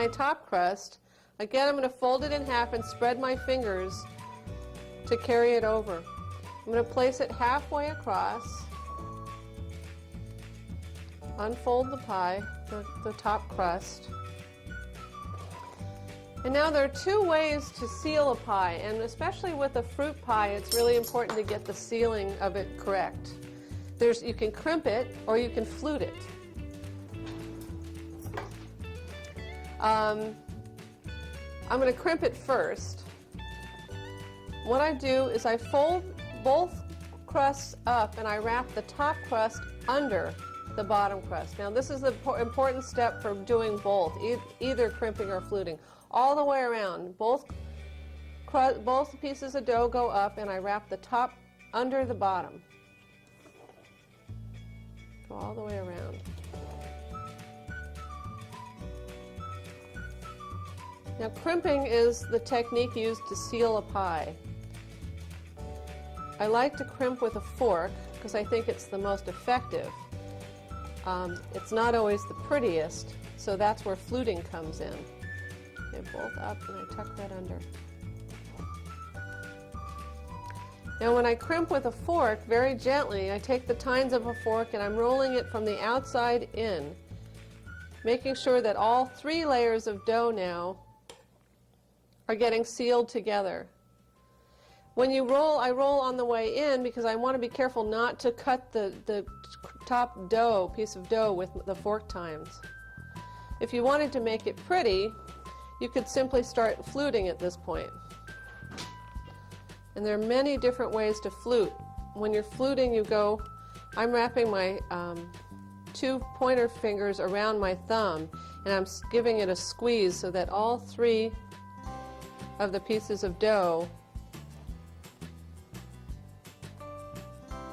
my top crust. Again, I'm going to fold it in half and spread my fingers to carry it over. I'm going to place it halfway across, unfold the pie, the top crust. And now there are two ways to seal a pie, and especially with a fruit pie, it's really important to get the sealing of it correct. You can crimp it or you can flute it. I'm going to crimp it first. What I do is I fold both crusts up and I wrap the top crust under the bottom crust. Now this is the important step for doing both, either crimping or fluting. All the way around, both pieces of dough go up and I wrap the top under the bottom. Go all the way around. Now crimping is the technique used to seal a pie. I like to crimp with a fork because I think it's the most effective. It's not always the prettiest, so that's where fluting comes in. Okay, both up and I tuck that under. Now when I crimp with a fork, very gently, I take the tines of a fork and I'm rolling it from the outside in, making sure that all three layers of dough now are getting sealed together. When you roll, I roll on the way in because I want to be careful not to cut the top piece of dough with the fork tines. If you wanted to make it pretty, you could simply start fluting at this point. And there are many different ways to flute. When you're fluting, I'm wrapping my 2 pointer fingers around my thumb and I'm giving it a squeeze so that all three of the pieces of dough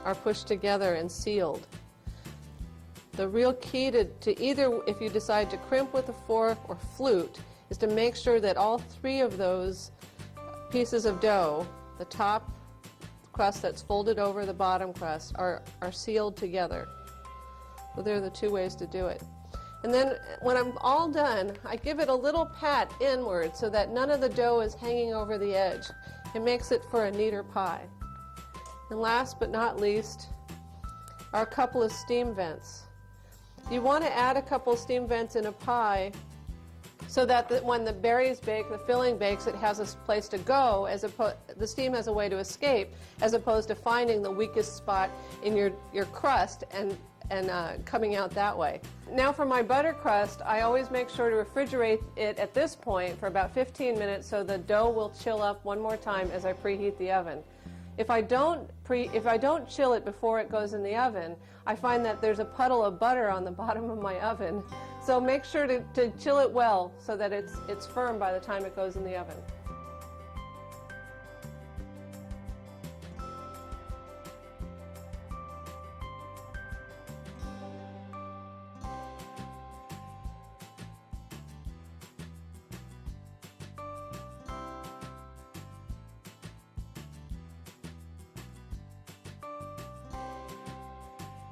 are pushed together and sealed. The real key to either, if you decide to crimp with a fork or flute, is to make sure that all three of those pieces of dough, the top crust that's folded over the bottom crust, are sealed together. So they're the two ways to do it. And then when I'm all done, I give it a little pat inward so that none of the dough is hanging over the edge. It makes it for a neater pie. And last but not least are a couple of steam vents. You want to add a couple of steam vents in a pie so that when the berries bake, the filling bakes, it has a place to go, the steam has a way to escape, as opposed to finding the weakest spot in your crust and coming out that way. Now for my butter crust, I always make sure to refrigerate it at this point for about 15 minutes so the dough will chill up one more time as I preheat the oven. If I don't chill it before it goes in the oven, I find that there's a puddle of butter on the bottom of my oven. So make sure to chill it well so that it's firm by the time it goes in the oven.